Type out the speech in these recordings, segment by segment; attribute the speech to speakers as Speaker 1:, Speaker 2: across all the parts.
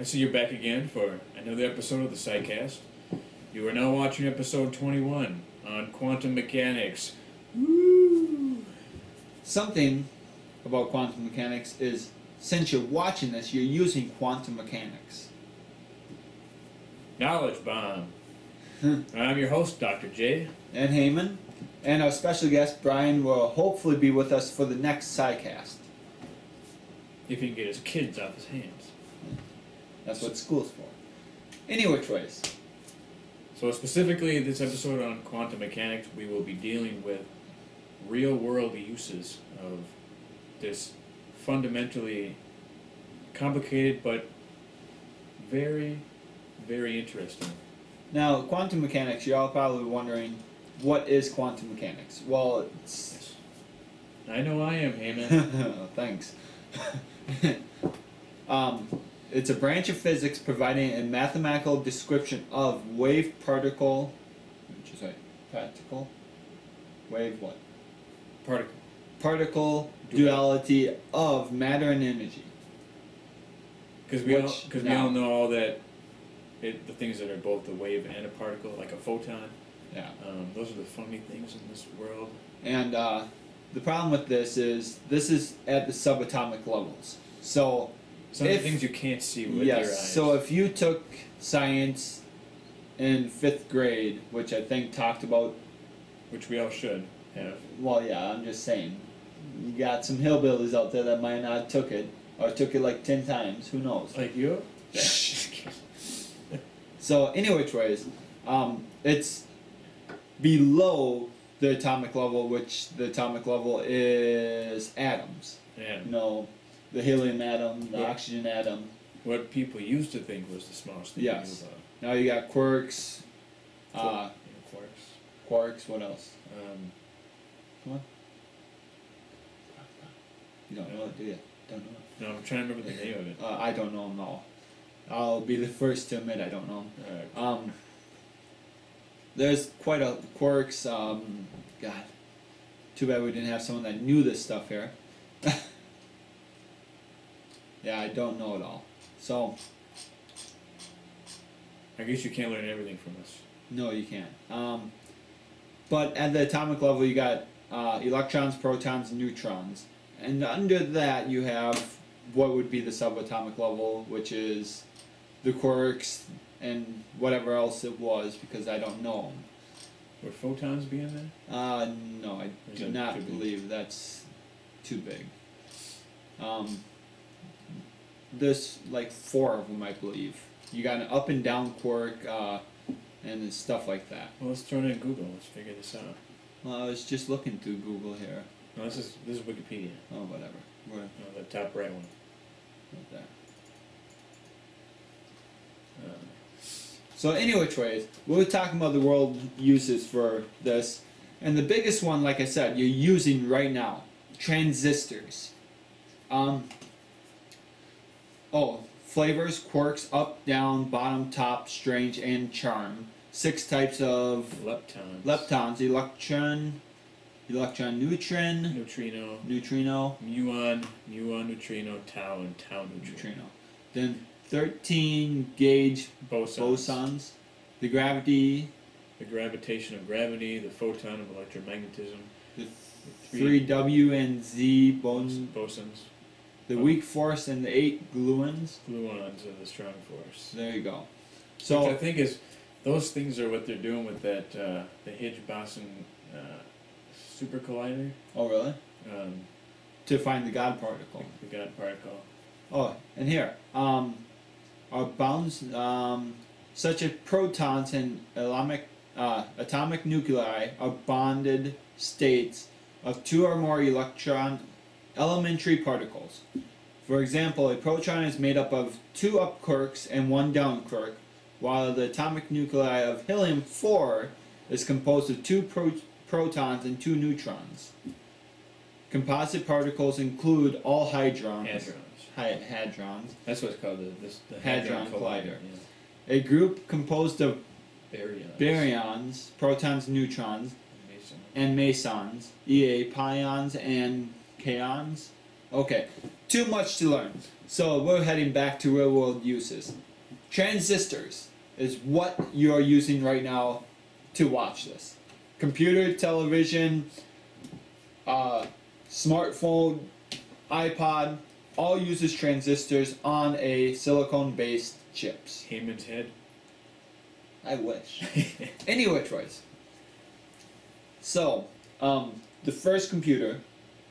Speaker 1: I see you're back again for another episode of the Sci-Cast. You are now watching episode 21 on quantum mechanics. Woo!
Speaker 2: Something about quantum mechanics is, since you're watching this, you're using quantum mechanics.
Speaker 1: Knowledge bomb. I'm your host, Dr. J.
Speaker 2: And Heyman. And our special guest, Brian, will hopefully be with us for the next Sci-Cast.
Speaker 1: If he can get his kids off his hands.
Speaker 2: That's what school's for. Anyway, choice.
Speaker 1: So specifically, this episode on quantum mechanics, we will be dealing with real-world uses of this fundamentally complicated but very, very interesting.
Speaker 2: Now, quantum mechanics, you're all probably wondering, what is quantum mechanics? Well, it's...
Speaker 1: I know I am, Heyman.
Speaker 2: Thanks. It's a branch of physics providing a mathematical description of wave-particle... What did you say? Particle? Wave what?
Speaker 1: Particle.
Speaker 2: Particle duality of matter and energy.
Speaker 1: Because we all know that the things that are both a wave and a particle, like a photon,
Speaker 2: yeah,
Speaker 1: those are the funny things in this world.
Speaker 2: And the problem with this is at the subatomic levels. So
Speaker 1: some of the things you can't see with your eyes.
Speaker 2: So if you took science in 5th grade, which I think talked about...
Speaker 1: Which we all should have.
Speaker 2: Well, yeah, I'm just saying. You got some hillbillies out there that might not took it, or took it like 10 times, who knows.
Speaker 1: Like you?
Speaker 2: So, anyways, it's below the atomic level, which the atomic level is atoms.
Speaker 1: Yeah.
Speaker 2: You know, the helium atom, the oxygen atom.
Speaker 1: What people used to think was the smallest thing
Speaker 2: Yes.
Speaker 1: you knew about.
Speaker 2: Now you got quarks.
Speaker 1: Quarks.
Speaker 2: Quarks, what else? Come on. You don't know it, do you? Don't know it.
Speaker 1: No, I'm trying to remember the name of it.
Speaker 2: I don't know them all. I'll be the first to admit I don't know them.
Speaker 1: Alright.
Speaker 2: There's quite a quarks. God, too bad we didn't have someone that knew this stuff here. Yeah, I don't know it all. So,
Speaker 1: I guess you can't learn everything from us.
Speaker 2: no, you can't. But at the atomic level, you got electrons, protons, and neutrons, and under that you have what would be the subatomic level, which is the quarks and whatever else it was, because I don't know them.
Speaker 1: Would photons be in there?
Speaker 2: No, I do not believe that's too big. There's like 4 of them, I believe. You got an up and down quark, and stuff like that.
Speaker 1: Well, let's throw it in Google. Let's figure this out.
Speaker 2: Well, I was just looking through Google here.
Speaker 1: No, this is Wikipedia.
Speaker 2: Oh, whatever. Where?
Speaker 1: No, the top right one.
Speaker 2: Right there.
Speaker 1: Uh,
Speaker 2: So anyways, we're talking about the world uses for this, and the biggest one, like I said, you're using right now, transistors. Flavors, quarks, up, down, bottom, top, strange, and charm. 6 types of leptons, electron, neutron, neutrino,
Speaker 1: muon, neutrino, tau, and tau neutrino.
Speaker 2: Then 13 gauge
Speaker 1: Bosons.
Speaker 2: the gravity,
Speaker 1: The gravitation of gravity, the photon of electromagnetism.
Speaker 2: the 3 W and Z
Speaker 1: Bosons.
Speaker 2: the weak force, and the 8 gluons.
Speaker 1: Gluons are the strong force.
Speaker 2: There you go.
Speaker 1: So which I think is, those things are what they're doing with that, the Higgs-Boson super collider.
Speaker 2: Oh, really? To find the God particle.
Speaker 1: The God particle.
Speaker 2: Oh, and here, are bounds, such as protons and atomic nuclei are bonded states of 2 or more elementary particles. For example, a proton is made up of 2 up quarks and 1 down quark, while the atomic nuclei of helium-4 is composed of 2 protons and 2 neutrons. Composite particles include all hadrons. Hadrons.
Speaker 1: That's what it's called, the
Speaker 2: Hadron Collider.
Speaker 1: Yeah.
Speaker 2: A group composed of
Speaker 1: baryons,
Speaker 2: protons, neutrons, and mesons, pions, and kaons. Okay, too much to learn. So we're heading back to real world uses. Transistors is what you are using right now to watch this. Computer, television, smartphone, iPod, all uses transistors on a silicone-based chips.
Speaker 1: Haman's head.
Speaker 2: I wish. Anyway, choice. So, the first computer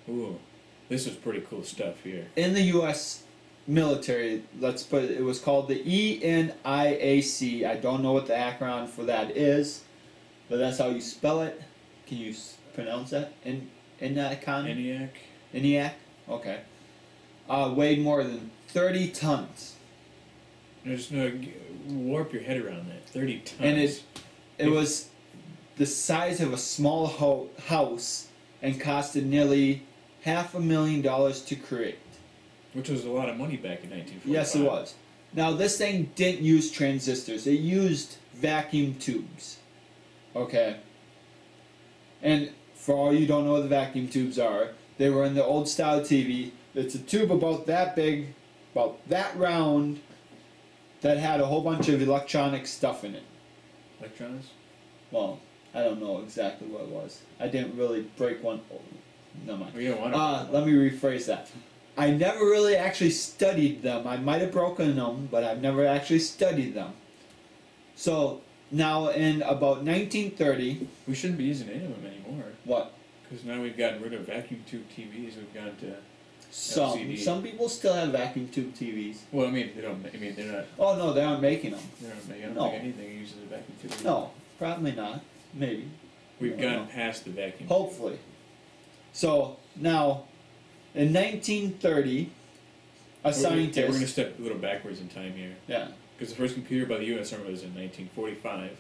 Speaker 1: Ooh, this is pretty cool stuff here.
Speaker 2: in the U.S. military, it was called the ENIAC. I don't know what the acronym for that is, but that's how you spell it. Can you pronounce that?
Speaker 1: ENIAC.
Speaker 2: ENIAC? Okay. Weighed more than 30 tons.
Speaker 1: There's no warp your head around that. 30 tons.
Speaker 2: And it was the size of a small house and costed nearly $500,000 to create.
Speaker 1: Which was a lot of money back in 1945.
Speaker 2: Yes, it was. Now, this thing didn't use transistors. It used vacuum tubes. Okay? And for all you don't know what the vacuum tubes are, they were in the old style TV. It's a tube about that big, about that round, that had a whole bunch of electronic stuff in it.
Speaker 1: Electrons?
Speaker 2: Well, I don't know exactly what it was. I didn't really break one. Oh, never mind.
Speaker 1: Well, you don't want to.
Speaker 2: Let me rephrase that. I never really actually studied them. I might have broken them, but I've never actually studied them. So, now in about 1930...
Speaker 1: We shouldn't be using any of them anymore.
Speaker 2: What?
Speaker 1: Because now we've gotten rid of vacuum tube TVs. We've gone to LCD.
Speaker 2: Some people still have vacuum tube TVs.
Speaker 1: Well, I mean, they don't. I mean, they're not.
Speaker 2: Oh, no, they aren't making them.
Speaker 1: They're not making. I don't
Speaker 2: No.
Speaker 1: think anything uses a vacuum tube.
Speaker 2: No, probably not. Maybe.
Speaker 1: We've
Speaker 2: I don't
Speaker 1: gone
Speaker 2: know.
Speaker 1: past the vacuum.
Speaker 2: Hopefully. So, now, in 1930, a scientist...
Speaker 1: We're going to step a little backwards in time here.
Speaker 2: Yeah.
Speaker 1: Because the first computer by the U.S. Army was in 1945.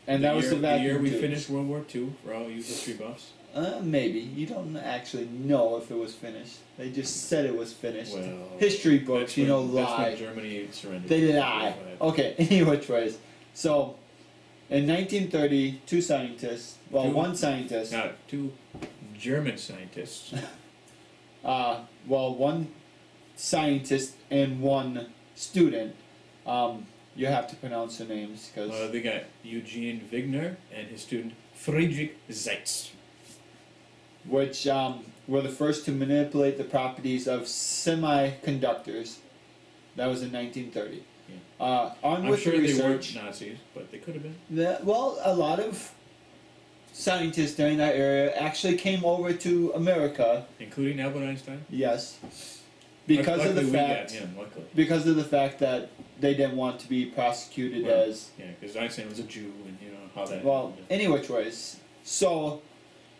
Speaker 2: And that was the vacuum
Speaker 1: year we
Speaker 2: tube.
Speaker 1: finished World War II, for all you history buffs.
Speaker 2: Maybe. You don't actually know if it was finished. They just said it was finished.
Speaker 1: Well,
Speaker 2: History books,
Speaker 1: that's when,
Speaker 2: lie.
Speaker 1: That's when Germany surrendered.
Speaker 2: They
Speaker 1: in
Speaker 2: lie.
Speaker 1: 1945.
Speaker 2: Okay, anyways. So, in 1930, two scientists, one scientist,
Speaker 1: Now, two German scientists.
Speaker 2: one scientist and one student, you have to pronounce their names, because...
Speaker 1: They got Eugene Wigner and his student Friedrich Zeitz.
Speaker 2: which were the first to manipulate the properties of semiconductors. That was in 1930.
Speaker 1: Yeah.
Speaker 2: On
Speaker 1: I'm
Speaker 2: with
Speaker 1: sure
Speaker 2: the
Speaker 1: they weren't
Speaker 2: research.
Speaker 1: Nazis, but they could have been.
Speaker 2: A lot of scientists during that era actually came over to America.
Speaker 1: Including Albert Einstein?
Speaker 2: Yes, because of the
Speaker 1: Luckily
Speaker 2: fact.
Speaker 1: we got him, luckily.
Speaker 2: Because of the fact that they didn't want to be prosecuted as.
Speaker 1: Yeah, because Einstein was a Jew, and you know how that.
Speaker 2: Well,
Speaker 1: happened.
Speaker 2: anyway, choice. So,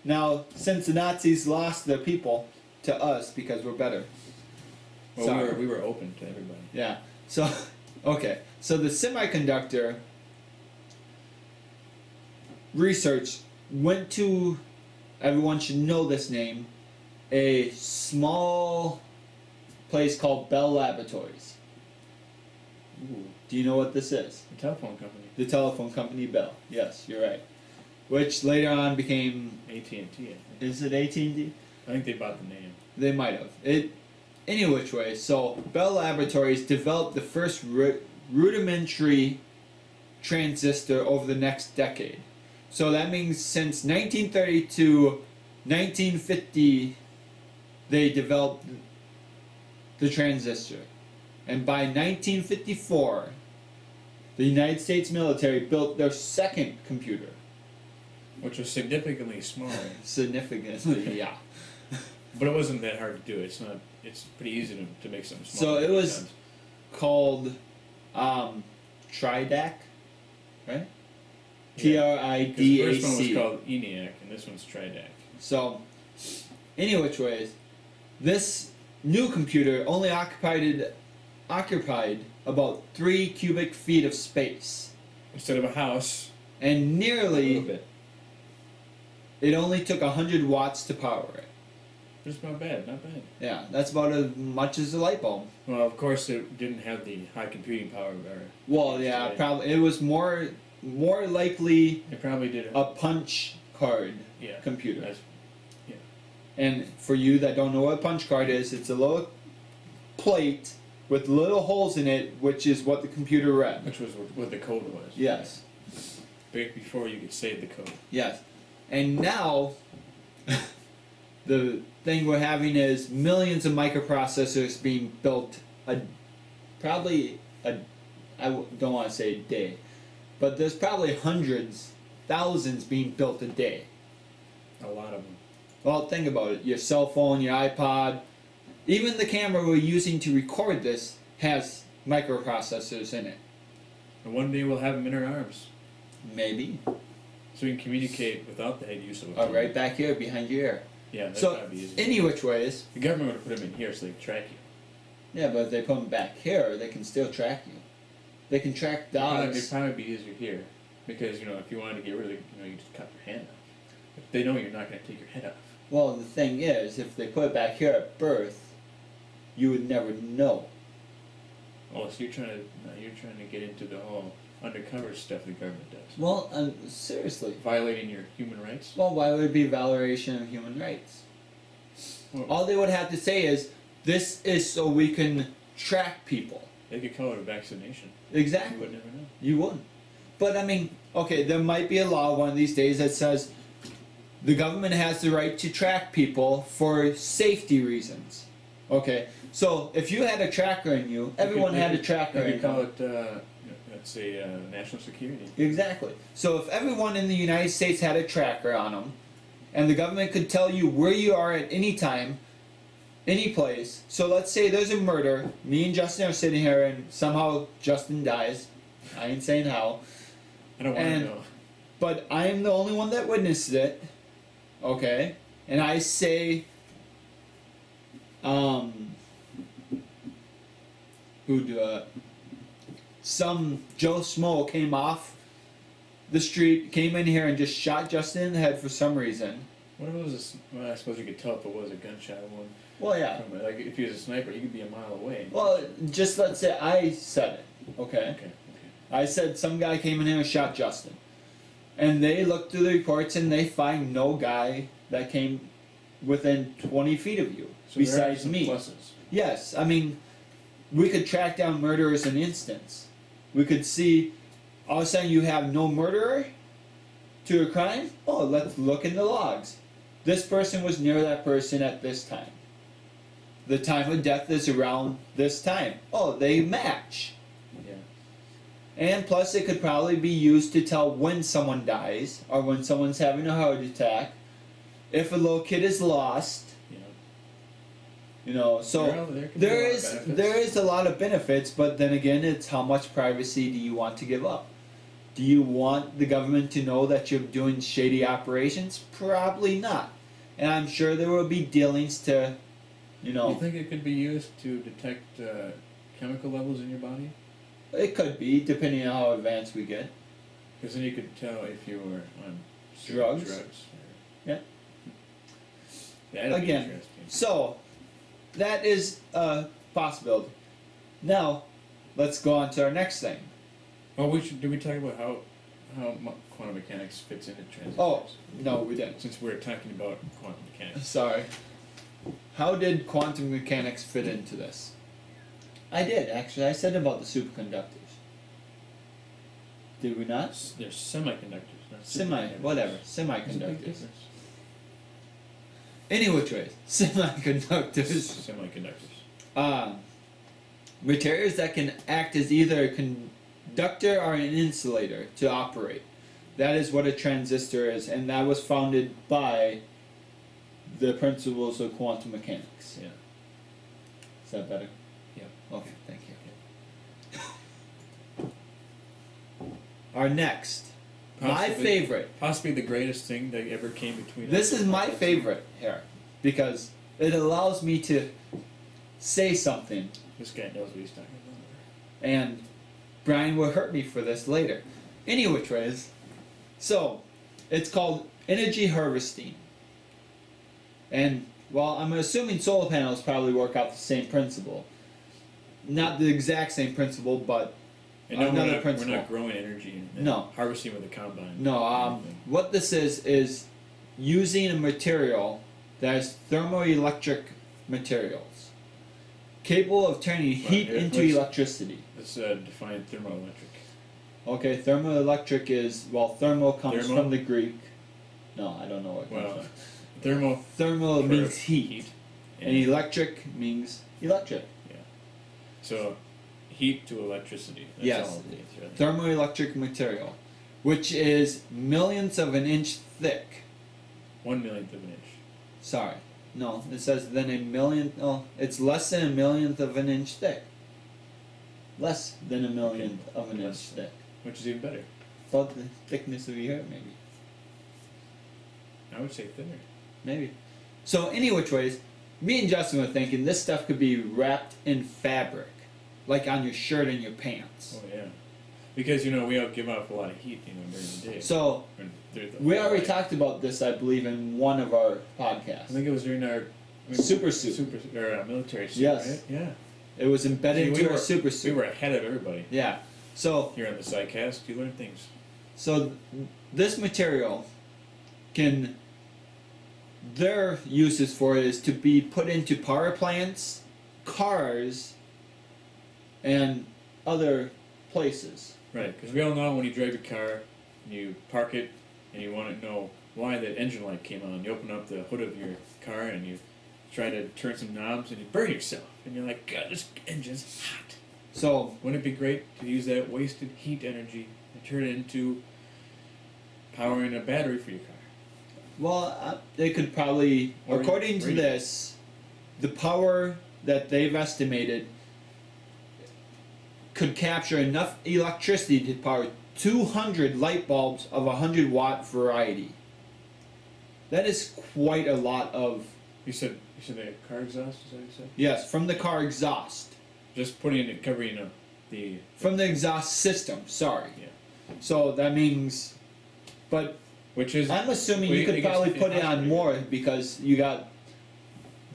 Speaker 2: now, since the Nazis lost their people to us because we're better.
Speaker 1: Well,
Speaker 2: Sorry.
Speaker 1: we were open to everybody.
Speaker 2: Yeah. So, okay. So the semiconductor research went to, everyone should know this name, a small place called Bell Laboratories.
Speaker 1: Ooh,
Speaker 2: Do you know what this is?
Speaker 1: the telephone company,
Speaker 2: The telephone company Bell. Yes, you're right. Which later on became,
Speaker 1: AT&T. I think.
Speaker 2: is it AT&T?
Speaker 1: I think they bought the name.
Speaker 2: They might have. Any which way. So Bell Laboratories developed the first rudimentary transistor over the next decade. So that means since 1930 to 1950, they developed the transistor. And by 1954, the United States military built their second computer.
Speaker 1: Which was significantly smaller.
Speaker 2: Significantly, yeah.
Speaker 1: But it wasn't that hard to do. It's not. It's pretty easy to make something small.
Speaker 2: So it was called Tridac, right?
Speaker 1: Yeah. The first one was
Speaker 2: TRIDAC.
Speaker 1: called ENIAC, and this one's Tridac.
Speaker 2: So, any which ways, this new computer only occupied about 3 cubic feet of space,
Speaker 1: Instead of a house,
Speaker 2: and
Speaker 1: a little
Speaker 2: nearly
Speaker 1: bit.
Speaker 2: it only took 100 watts to power it.
Speaker 1: It's not bad, not bad.
Speaker 2: Yeah, that's about as much as a light bulb.
Speaker 1: Well, of course, it didn't have the high computing power.
Speaker 2: Well, yeah,
Speaker 1: Today.
Speaker 2: probably it was more likely
Speaker 1: It probably did.
Speaker 2: a punch card
Speaker 1: Yeah.
Speaker 2: computer.
Speaker 1: That's, yeah.
Speaker 2: And for you that don't know what a punch card is, it's a little plate with little holes in it, which is what the computer read.
Speaker 1: Which was what the code was.
Speaker 2: Yes.
Speaker 1: Back before you could save the code.
Speaker 2: Yes. And now, the thing we're having is millions of microprocessors being built, I don't want to say a day, but there's probably hundreds, thousands being built a day.
Speaker 1: A lot of them.
Speaker 2: Well, think about it. Your cell phone, your iPod, even the camera we're using to record this has microprocessors in it.
Speaker 1: And one day we'll have them in our arms.
Speaker 2: Maybe.
Speaker 1: So we can communicate without the use of a
Speaker 2: Oh,
Speaker 1: phone.
Speaker 2: right back here behind your ear.
Speaker 1: Yeah, that's
Speaker 2: So,
Speaker 1: probably easy.
Speaker 2: any which ways.
Speaker 1: The government would put them in here so they can track you.
Speaker 2: Yeah, but if they put them back here, they can still track you. They can track dogs.
Speaker 1: It'd probably be easier here. Because, if you wanted to get rid of it, you just cut your hand off. If they know you're not going to take your head off.
Speaker 2: Well, the thing is, if they put it back here at birth, you would never know.
Speaker 1: Oh, so you're trying to get into the whole undercover stuff the government does.
Speaker 2: Well, seriously.
Speaker 1: Violating your human rights?
Speaker 2: Well, why would it be violation of human rights?
Speaker 1: Well,
Speaker 2: All they would have to say is, this is so we can track people.
Speaker 1: they could call it a vaccination.
Speaker 2: Exactly.
Speaker 1: You would never know.
Speaker 2: You wouldn't. But I mean, okay, there might be a law one of these days that says the government has the right to track people for safety reasons. Okay, so if you had a tracker in you, everyone had a tracker
Speaker 1: They
Speaker 2: in
Speaker 1: could call
Speaker 2: them.
Speaker 1: it, let's say, national security.
Speaker 2: Exactly. So if everyone in the United States had a tracker on them, and the government could tell you where you are at any time, any place. So let's say there's a murder. Me and Justin are sitting here, and somehow Justin dies. I ain't saying how.
Speaker 1: I don't want to
Speaker 2: And-
Speaker 1: know.
Speaker 2: But I am the only one that witnessed it. Okay? And I say, some Joe Smo came off the street, came in here and just shot Justin in the head for some reason.
Speaker 1: What if it was well, I suppose you could tell if it was a gunshot wound.
Speaker 2: Well, yeah.
Speaker 1: From it. Like, if he was a sniper, he could be a mile away.
Speaker 2: Well, just let's say I said it. Okay?
Speaker 1: Okay.
Speaker 2: I said some guy came in here and shot Justin. And they looked through the reports and they find no guy that came within 20 feet of you,
Speaker 1: So there are
Speaker 2: besides
Speaker 1: some
Speaker 2: me.
Speaker 1: pluses.
Speaker 2: Yes, I mean, we could track down murderers in instance. We could see, all of a sudden you have no murderer to a crime? Oh, let's look in the logs. This person was near that person at this time. The time of death is around this time. Oh, they match.
Speaker 1: Yeah.
Speaker 2: And plus it could probably be used to tell when someone dies, or when someone's having a heart attack, if a little kid is lost,
Speaker 1: Yeah.
Speaker 2: so
Speaker 1: There could be a lot of benefits.
Speaker 2: there is a lot of benefits, but then again, it's how much privacy do you want to give up? Do you want the government to know that you're doing shady operations? Probably not. And I'm sure there will be dealings to,
Speaker 1: You think it could be used to detect chemical levels in your body?
Speaker 2: it could be, depending on how advanced we get.
Speaker 1: Because then you could tell if you were on
Speaker 2: Drugs?
Speaker 1: drugs.
Speaker 2: Yeah.
Speaker 1: Yeah, that'd be
Speaker 2: Again,
Speaker 1: interesting.
Speaker 2: So, that is a possibility. Now, let's go on to our next thing.
Speaker 1: Oh, did we talk about how quantum mechanics fits into transistors?
Speaker 2: Oh, no, we didn't.
Speaker 1: Since we're talking about quantum mechanics.
Speaker 2: Sorry. How did quantum mechanics fit into this? I did, actually. I said about the superconductors. Did we not?
Speaker 1: They're semiconductors, not superconductors.
Speaker 2: Whatever.
Speaker 1: There's a big
Speaker 2: Semiconductors.
Speaker 1: difference.
Speaker 2: Any which ways. Semiconductors.
Speaker 1: Semiconductors.
Speaker 2: Materials that can act as either a conductor or an insulator to operate. That is what a transistor is, and that was founded by the principles of quantum mechanics.
Speaker 1: Yeah.
Speaker 2: Is that better?
Speaker 1: Yeah.
Speaker 2: Okay, thank you. Our next. My favorite.
Speaker 1: Possibly the greatest thing that ever came between
Speaker 2: This
Speaker 1: us.
Speaker 2: is my favorite here, because it allows me to say something,
Speaker 1: This guy knows what he's talking about.
Speaker 2: and Brian will hurt me for this later. Any which ways. So, it's called energy harvesting. And, well, I'm assuming solar panels probably work out the same principle. Not the exact same principle, but
Speaker 1: And no,
Speaker 2: another
Speaker 1: we're
Speaker 2: principle.
Speaker 1: not growing energy and
Speaker 2: No.
Speaker 1: harvesting with a combine.
Speaker 2: No, what this is using a material that has thermoelectric materials, capable of turning heat into electricity.
Speaker 1: Let's define thermoelectric.
Speaker 2: Okay, thermoelectric is, well, thermo comes
Speaker 1: Thermo?
Speaker 2: from the Greek. No, I don't know what it comes
Speaker 1: Well,
Speaker 2: from.
Speaker 1: thermo
Speaker 2: Thermo
Speaker 1: for
Speaker 2: means heat, and electric means electric.
Speaker 1: So, heat to electricity. That's
Speaker 2: Yes.
Speaker 1: all it means, really.
Speaker 2: Thermoelectric material, which is millionths of an inch thick.
Speaker 1: 1/1,000,000th of an inch.
Speaker 2: Sorry. No, it says then a millionth. Oh, it's less than a millionth of an inch thick. Less than a millionth of an inch
Speaker 1: Less.
Speaker 2: thick.
Speaker 1: Which is even better.
Speaker 2: About the thickness of your hair, maybe.
Speaker 1: I would say thinner.
Speaker 2: Maybe. So, any which ways, me and Justin were thinking this stuff could be wrapped in fabric, like on your shirt and your pants.
Speaker 1: Oh, yeah. Because, we all give off a lot of heat, during the day.
Speaker 2: So,
Speaker 1: Or through the
Speaker 2: we
Speaker 1: whole
Speaker 2: already
Speaker 1: day.
Speaker 2: talked about this, I believe, in one of our
Speaker 1: I
Speaker 2: podcasts.
Speaker 1: think it was during our
Speaker 2: Super suit.
Speaker 1: military suit,
Speaker 2: Yes.
Speaker 1: right? Yeah.
Speaker 2: It was embedded
Speaker 1: See,
Speaker 2: into our super suit.
Speaker 1: We were ahead of everybody.
Speaker 2: Yeah. So,
Speaker 1: Here on the Sci-Cast, you learn things.
Speaker 2: This material can. Their uses for it is to be put into power plants, cars, and other places.
Speaker 1: Right, because we all know when you drive your car, and you park it, and you want to know why that engine light came on. You open up the hood of your car, and you try to turn some knobs, and you burn yourself. And you're like, God, this engine's hot.
Speaker 2: So,
Speaker 1: Wouldn't it be great to use that wasted heat energy and turn it into powering a battery for your car?
Speaker 2: well, they could probably,
Speaker 1: Or
Speaker 2: according to
Speaker 1: radio.
Speaker 2: this, the power that they've estimated could capture enough electricity to power 200 light bulbs of 100-watt variety. That is quite a lot of,
Speaker 1: You said the car exhaust, is that what you said?
Speaker 2: yes, from the car exhaust.
Speaker 1: Just covering the...
Speaker 2: From the exhaust system, sorry.
Speaker 1: Yeah.
Speaker 2: So that means, but
Speaker 1: Which is...
Speaker 2: I'm assuming
Speaker 1: Well,
Speaker 2: you could
Speaker 1: I guess
Speaker 2: probably
Speaker 1: if
Speaker 2: put
Speaker 1: you
Speaker 2: it on
Speaker 1: have-
Speaker 2: more because you got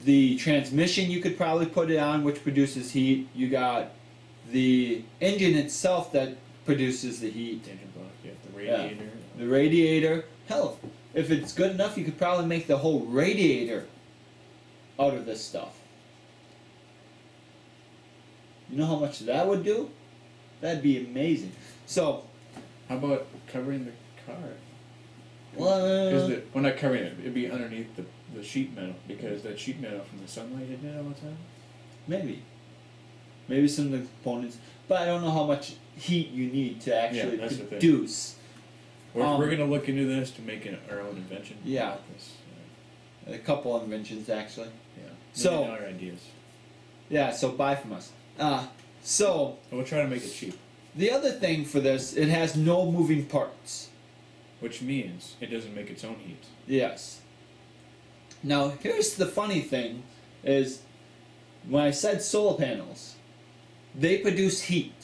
Speaker 2: the transmission you could probably put it on, which produces heat. You got the engine itself that produces the heat.
Speaker 1: engine block, you have the radiator.
Speaker 2: The radiator. Hell, if it's good enough, you could probably make the whole radiator out of this stuff. You know how much that would do? That'd be amazing. So,
Speaker 1: How about covering the car?
Speaker 2: well,
Speaker 1: Well, not covering it. It'd be underneath the sheet metal because that sheet metal from the sunlight hitting it all the time.
Speaker 2: maybe some of the components, but I don't know how much heat you need to actually
Speaker 1: that's the thing.
Speaker 2: produce.
Speaker 1: We're gonna look into this to make our own invention.
Speaker 2: Yeah.
Speaker 1: about this.
Speaker 2: A couple inventions actually.
Speaker 1: Yeah.
Speaker 2: So-
Speaker 1: $1 million ideas.
Speaker 2: Yeah, so buy from us. So
Speaker 1: But we'll try to make it cheap,
Speaker 2: the other thing for this, it has no moving parts.
Speaker 1: which means it doesn't make its own heat.
Speaker 2: Yes. Now here's the funny thing, is when I said solar panels, they produce heat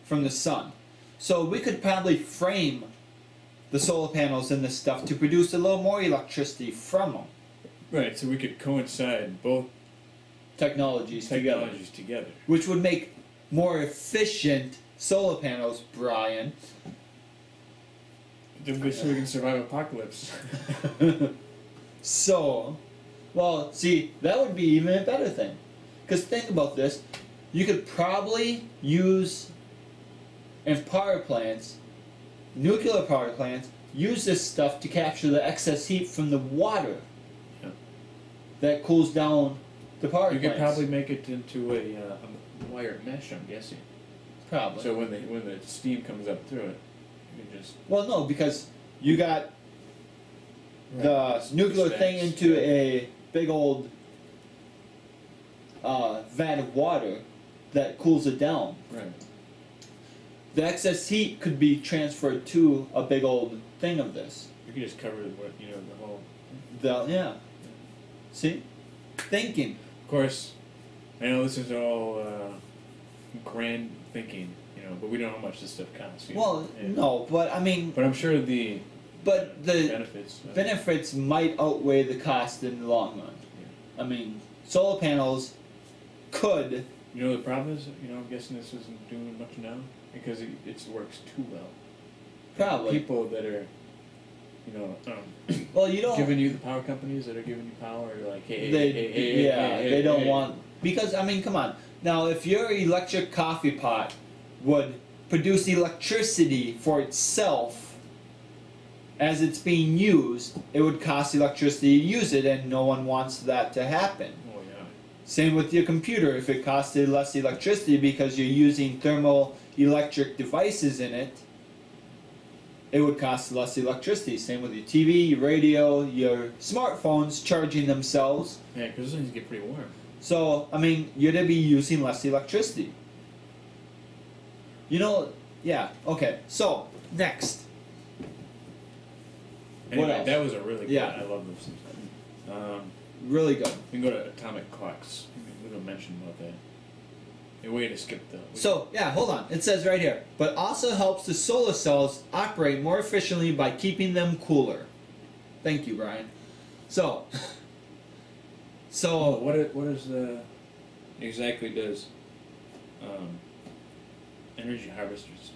Speaker 2: from the sun. So we could probably frame the solar panels and this stuff to produce a little more electricity from them.
Speaker 1: Right. So we could coincide both
Speaker 2: Technologies together.
Speaker 1: technologies together.
Speaker 2: Which would make more efficient solar panels, Brian.
Speaker 1: So we can survive apocalypse.
Speaker 2: So, well, see, that would be even a better thing. Because think about this. You could probably use, in power plants, nuclear power plants, use this stuff to capture the excess heat from the water
Speaker 1: Yeah.
Speaker 2: that cools down the power
Speaker 1: You
Speaker 2: plants.
Speaker 1: could probably make it into a wire mesh, I'm guessing.
Speaker 2: Probably.
Speaker 1: So when the steam comes up through it, you can just
Speaker 2: Well, no, because you got the nuclear thing
Speaker 1: Stacks,
Speaker 2: into
Speaker 1: yeah.
Speaker 2: a big old vat of water that cools it down.
Speaker 1: Right.
Speaker 2: The excess heat could be transferred to a big old thing of this.
Speaker 1: You can just cover the whole.
Speaker 2: Yeah. See? Thinking.
Speaker 1: Of course, I know this is all grand thinking, but we don't know how much this stuff costs.
Speaker 2: Well, no, but I mean,
Speaker 1: But I'm sure the
Speaker 2: but the
Speaker 1: benefits.
Speaker 2: benefits might outweigh the cost in the long run. I mean, solar panels could.
Speaker 1: The problem is, I'm guessing this isn't doing much now because it works too well.
Speaker 2: Probably.
Speaker 1: People that are
Speaker 2: Well, you don't.
Speaker 1: giving you the power companies that are giving you power, are like, hey,
Speaker 2: They don't want, because I mean, come on. Now, if your electric coffee pot would produce electricity for itself as it's being used, it would cost electricity to use it, and no one wants that to happen.
Speaker 1: Oh yeah.
Speaker 2: Same with your computer. If it costed less electricity because you're using thermal electric devices in it, it would cost less electricity. Same with your TV, your radio, your smartphones charging themselves.
Speaker 1: Yeah, because those things get pretty warm.
Speaker 2: So, I mean, you're going to be using less electricity. Yeah, okay. So, next.
Speaker 1: Anyway,
Speaker 2: What else?
Speaker 1: that was a really good.
Speaker 2: Yeah.
Speaker 1: I love those.
Speaker 2: Really good.
Speaker 1: We can go to atomic clocks. We don't mention about that. A way to skip the.
Speaker 2: So, yeah, hold on. It says right here, but also helps the solar cells operate more efficiently by keeping them cooler. Thank you, Brian. So,
Speaker 1: what is the exactly does energy harvesters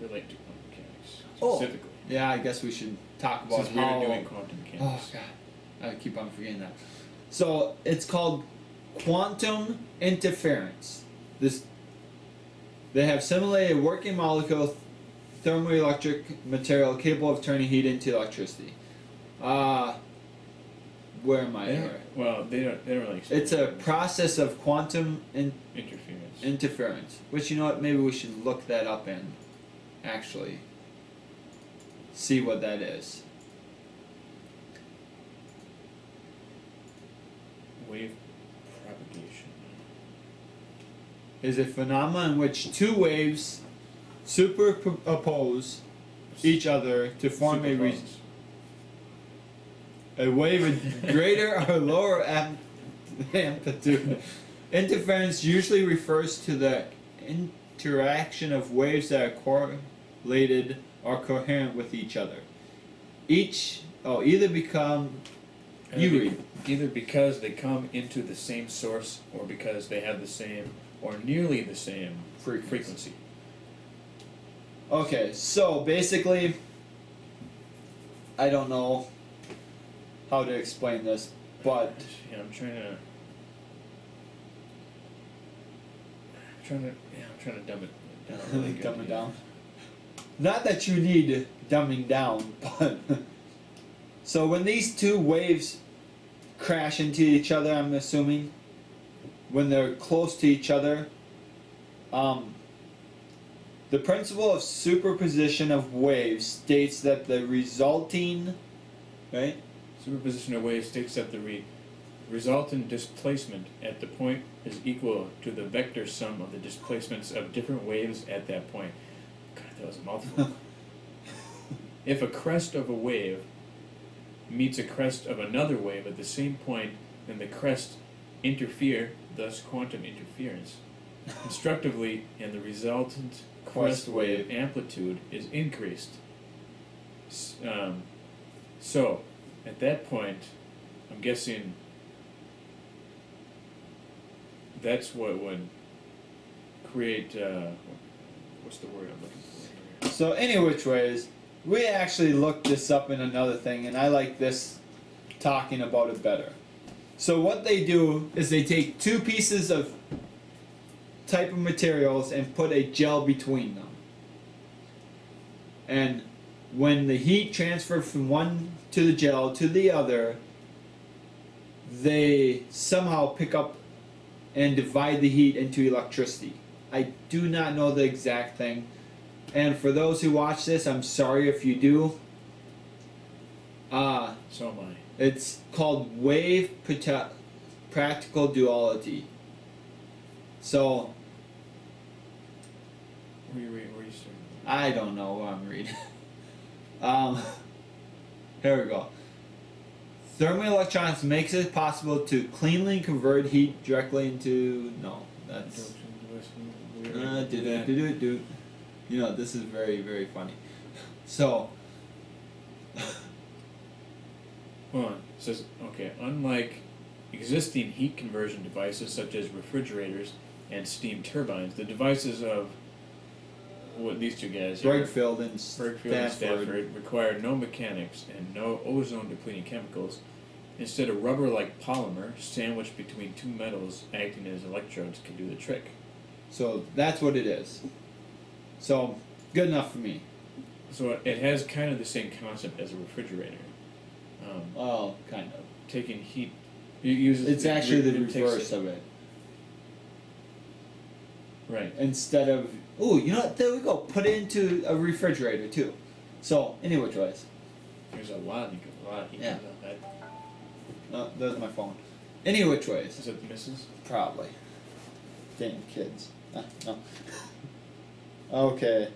Speaker 1: relate to quantum mechanics specifically?
Speaker 2: Yeah, I guess we should talk about
Speaker 1: Since we're doing quantum mechanics.
Speaker 2: Oh God, I keep on forgetting that. So it's called quantum interference. They have simulated a working molecule thermoelectric material capable of turning heat into electricity. Where am I here?
Speaker 1: Well, they don't really explain
Speaker 2: It's a
Speaker 1: it.
Speaker 2: process of quantum
Speaker 1: Interference.
Speaker 2: interference. Which, you know what, maybe we should look that up and actually see what that is.
Speaker 1: Wave propagation.
Speaker 2: Is a phenomenon in which two waves superimpose each other to form
Speaker 1: Superpose.
Speaker 2: a wave of greater or lower amplitude. Interference usually refers to the interaction of waves that are correlated or coherent with each other. Either
Speaker 1: because they come into the same source, or because they have the same or nearly the same frequency.
Speaker 2: Okay, so basically, I don't know how to explain this, but
Speaker 1: Yeah, I'm trying to dumb it down. Really good.
Speaker 2: dumb it down. Not that you need dumbing down, but so when these two waves crash into each other, I'm assuming, when they're close to each other, the principle of superposition of waves states that the resulting, right?
Speaker 1: Superposition of waves states that the resultant displacement at the point is equal to the vector sum of the displacements of different waves at that point. God, that was a mouthful. If a crest of a wave meets a crest of another wave at the same point, then the crests interfere, thus quantum interference, constructively, and the resultant crest wave amplitude is increased. So, at that point, I'm guessing that's what would create, what's the word I'm looking for here?
Speaker 2: So any which ways, we actually looked this up in another thing, and I like this talking about it better. So what they do is they take two pieces of type of materials and put a gel between them. And when the heat transfers from one to the gel to the other, they somehow pick up and divide the heat into electricity. I do not know the exact thing. And for those who watch this, I'm sorry if you do.
Speaker 1: So am I.
Speaker 2: It's called wave practical duality. So,
Speaker 1: Where are you starting?
Speaker 2: I don't know what I'm reading. Here we go. Thermoelectronics makes it possible to cleanly convert heat directly into... No, that's... You know, this is very, very funny. So...
Speaker 1: Hold on. It says, okay, unlike existing heat conversion devices such as refrigerators and steam turbines, the devices of what these two guys here,
Speaker 2: Bergfield and
Speaker 1: Bergfield and Stafford, require no mechanics and no ozone-depleting chemicals. Instead, a rubber-like polymer sandwiched between two metals acting as electrodes can do the trick.
Speaker 2: So that's what it is. So, good enough for me.
Speaker 1: So it has kind of the same concept as a refrigerator.
Speaker 2: Well, kind of.
Speaker 1: Taking heat,
Speaker 2: It's actually the reverse of it.
Speaker 1: Right.
Speaker 2: Instead of, oh, you know what? There we go. Put it into a refrigerator too. So, anyway, choice.
Speaker 1: There's a lot of heat.
Speaker 2: Yeah.
Speaker 1: On that.
Speaker 2: No, there's my phone. Any which ways.
Speaker 1: Is it the missus?
Speaker 2: Probably. Damn kids. No. Okay.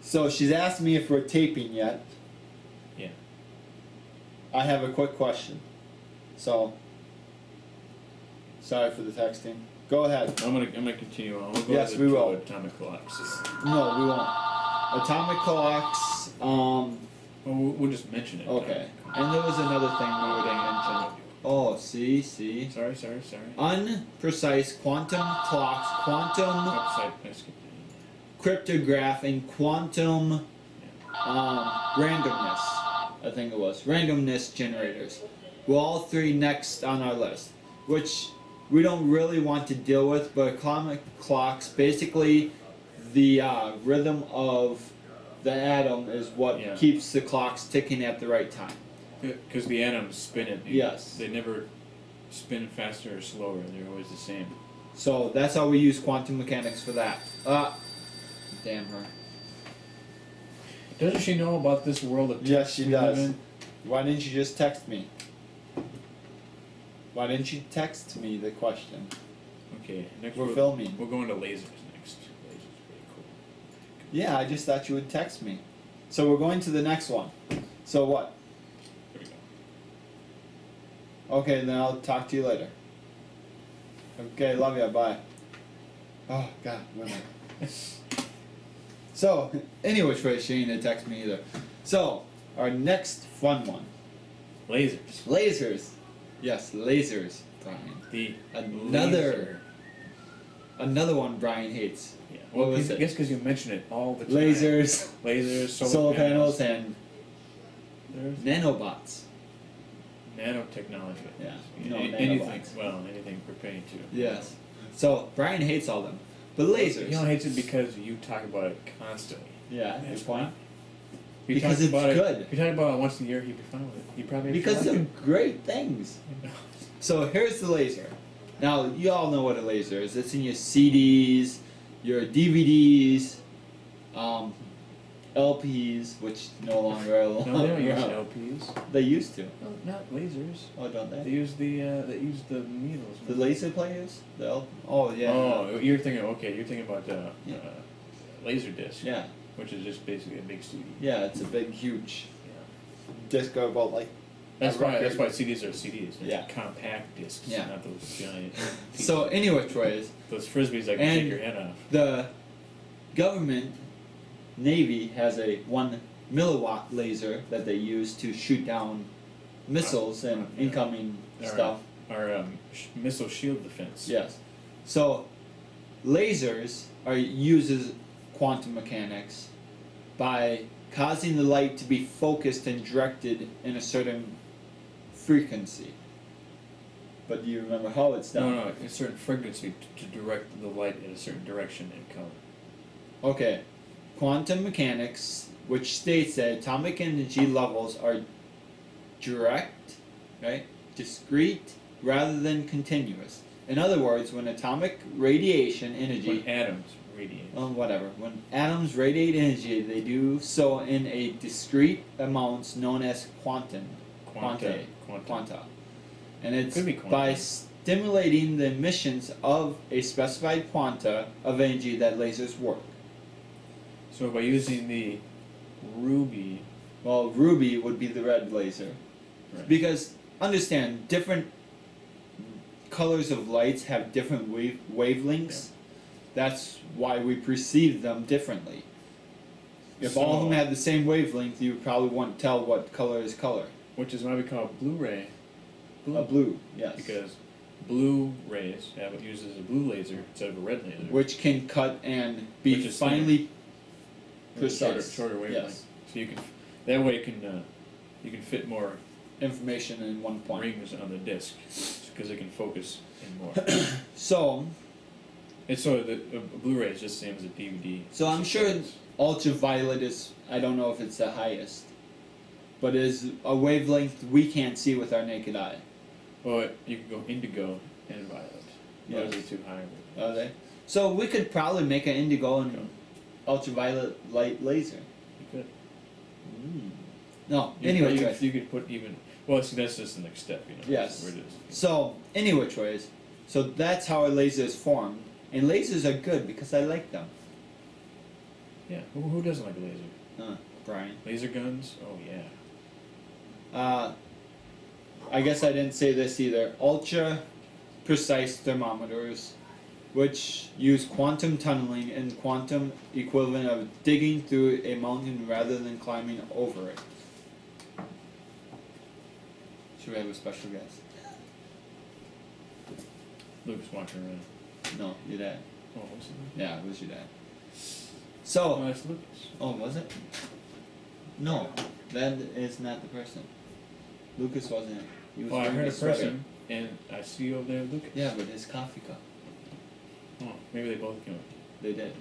Speaker 2: So she's asked me if we're taping yet.
Speaker 1: Yeah.
Speaker 2: I have a quick question. So, sorry for the texting. Go ahead.
Speaker 1: I'm gonna continue on. We'll go
Speaker 2: Yes,
Speaker 1: to
Speaker 2: we will.
Speaker 1: atomic clocks.
Speaker 2: No, we won't. Atomic clocks.
Speaker 1: Well, we'll just mention it.
Speaker 2: Okay. And there was another thing we were gonna mention. Oh, see.
Speaker 1: Sorry.
Speaker 2: Unprecise quantum clocks, quantum
Speaker 1: Upside, I skipped it.
Speaker 2: cryptograph, and quantum randomness. I think it was randomness generators. Were all three next on our list, which we don't really want to deal with. But atomic clocks, basically, the rhythm of the atom is what keeps the clocks ticking at the right time.
Speaker 1: Because the atoms spin it.
Speaker 2: Yes.
Speaker 1: They never spin faster or slower. They're always the same.
Speaker 2: So that's how we use quantum mechanics for that. Damn her.
Speaker 1: Doesn't she know about this world of
Speaker 2: Yes,
Speaker 1: text
Speaker 2: she
Speaker 1: we live
Speaker 2: does.
Speaker 1: in?
Speaker 2: Why didn't you just text me? Why didn't you text me the question?
Speaker 1: Okay, next
Speaker 2: We're filming.
Speaker 1: We're going to lasers next. Lasers pretty cool.
Speaker 2: Yeah, I just thought you would text me. So we're going to the next one. So what?
Speaker 1: There we go.
Speaker 2: Okay, then I'll talk to you later. Okay, love ya, bye. Oh, God, where am I? So, anyway, she ain't gonna text me either. So, our next fun one.
Speaker 1: Lasers.
Speaker 2: Lasers. Yes, lasers, Brian.
Speaker 1: The
Speaker 2: Another one Brian hates.
Speaker 1: Yeah.
Speaker 2: What
Speaker 1: Well,
Speaker 2: was
Speaker 1: I
Speaker 2: it?
Speaker 1: guess because you mention it all the time.
Speaker 2: Lasers, solar panels, and
Speaker 1: There's
Speaker 2: nanobots.
Speaker 1: nanotechnology.
Speaker 2: Yeah, no,
Speaker 1: Anything.
Speaker 2: nanobots.
Speaker 1: Well, anything pertaining to.
Speaker 2: Yes. So, Brian hates all them. But lasers.
Speaker 1: He only hates it because you talk about it constantly.
Speaker 2: Yeah,
Speaker 1: That's
Speaker 2: good point.
Speaker 1: fine. If you
Speaker 2: Because
Speaker 1: talked
Speaker 2: it's
Speaker 1: about
Speaker 2: good.
Speaker 1: If you talk about it once a year, he'd be fine with it. He'd probably
Speaker 2: Because
Speaker 1: fine.
Speaker 2: they're great things. So here's the laser. Now you all know what a laser is. It's in your CDs, your DVDs, LPs, which no longer are.
Speaker 1: No, they don't use LPs.
Speaker 2: They used to.
Speaker 1: No, not lasers.
Speaker 2: Oh, don't
Speaker 1: They
Speaker 2: they?
Speaker 1: use the needles.
Speaker 2: The laser players. Oh yeah.
Speaker 1: Oh, you're thinking. Okay, you're thinking about
Speaker 2: Yeah.
Speaker 1: laser disc.
Speaker 2: Yeah.
Speaker 1: Which is just basically a big CD.
Speaker 2: Yeah, it's a big, huge
Speaker 1: Yeah.
Speaker 2: disc about like.
Speaker 1: That's
Speaker 2: a
Speaker 1: why.
Speaker 2: record.
Speaker 1: That's why CDs are CDs. They're
Speaker 2: Yeah.
Speaker 1: compact discs.
Speaker 2: Yeah.
Speaker 1: Not those giant. pieces.
Speaker 2: So anyway, Troy,
Speaker 1: those frisbees that can
Speaker 2: And
Speaker 1: take your head off.
Speaker 2: the government Navy has a 1 milliwatt laser that they use to shoot down missiles and
Speaker 1: Yeah.
Speaker 2: incoming stuff.
Speaker 1: Our missile shield defense.
Speaker 2: Yes. So lasers uses quantum mechanics by causing the light to be focused and directed in a certain frequency. But do you remember how it's done?
Speaker 1: No, a certain frequency to direct the light in a certain direction and color.
Speaker 2: Okay. Quantum mechanics, which states that atomic energy levels are direct, right? Discrete rather than continuous. In other words, when atomic radiation energy
Speaker 1: When atoms radiate.
Speaker 2: whatever. When atoms radiate energy, they do so in a discrete amounts known as quanta. And it's
Speaker 1: Could be quanta.
Speaker 2: by stimulating the emissions of a specified quanta of energy that lasers work.
Speaker 1: So by using the ruby.
Speaker 2: Well, ruby would be the red laser.
Speaker 1: Right.
Speaker 2: Because, understand, different colors of lights have different wavelengths. That's why we perceive them differently. If all of them had the same wavelength, you probably wouldn't tell what color is color.
Speaker 1: Which is why we call Blu-ray blue.
Speaker 2: A blue, yes.
Speaker 1: Because blue rays. It uses a blue laser instead of a red laser.
Speaker 2: which can cut and be
Speaker 1: Which is
Speaker 2: finely
Speaker 1: With a
Speaker 2: precise.
Speaker 1: shorter wavelength.
Speaker 2: Yes.
Speaker 1: So that way you can fit more
Speaker 2: Information in one point.
Speaker 1: rings on the disc because it can focus in more.
Speaker 2: So,
Speaker 1: It's so a Blu-ray is just the same as a DVD.
Speaker 2: So I'm
Speaker 1: It's
Speaker 2: sure
Speaker 1: just-
Speaker 2: ultraviolet is, I don't know if it's the highest, but is a wavelength we can't see with our naked eye.
Speaker 1: Well, you can go indigo and violet. Those
Speaker 2: Yes.
Speaker 1: are too high.
Speaker 2: Are they? So we could probably make an indigo and ultraviolet light laser.
Speaker 1: You could.
Speaker 2: No,
Speaker 1: You
Speaker 2: anyway,
Speaker 1: could, you could put even. Well, see, that's just the next step, you know.
Speaker 2: Yes.
Speaker 1: Where it is.
Speaker 2: so anyway, so that's how a laser is formed. And lasers are good because I like them.
Speaker 1: Yeah. Who doesn't like a laser?
Speaker 2: Brian.
Speaker 1: Laser guns? Oh yeah.
Speaker 2: I guess I didn't say this either. Ultra precise thermometers, which use quantum tunneling and quantum equivalent of digging through a mountain rather than climbing over it. Should we have a special guest?
Speaker 1: Luke's walking around.
Speaker 2: No, your dad.
Speaker 1: Oh, what's it?
Speaker 2: Yeah, it was your dad.
Speaker 1: Oh,
Speaker 2: So,
Speaker 1: that's Lucas.
Speaker 2: oh, was it? No, that is not the person. Lucas wasn't. He was
Speaker 1: Well, I
Speaker 2: wearing
Speaker 1: heard a
Speaker 2: sweater.
Speaker 1: person, and I see you over there, Lucas.
Speaker 2: Yeah, but his coffee cup.
Speaker 1: Oh, maybe they both came up.
Speaker 2: They did.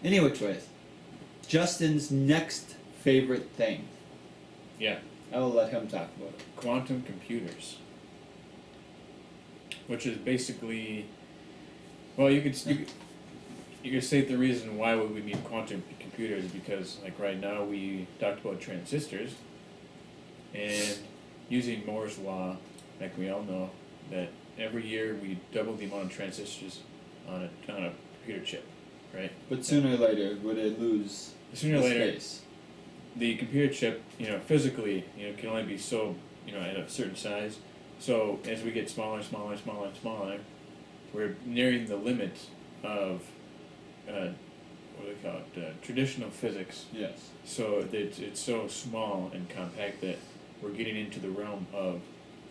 Speaker 2: Anyway, Justin's next favorite thing.
Speaker 1: Yeah.
Speaker 2: I will let him talk about it.
Speaker 1: Quantum computers. Which is basically, well, you could say the reason why would we need quantum computers because like right now we talked about transistors, and using Moore's law, like we all know, that every year we double the amount of transistors on a computer chip, right?
Speaker 2: But sooner or later, would it lose
Speaker 1: Sooner or
Speaker 2: the
Speaker 1: later,
Speaker 2: space?
Speaker 1: the computer chip, physically, can only be so, at a certain size. So as we get smaller, we're nearing the limit of, what do they call it, traditional physics.
Speaker 2: Yes.
Speaker 1: So that it's so small and compact that we're getting into the realm of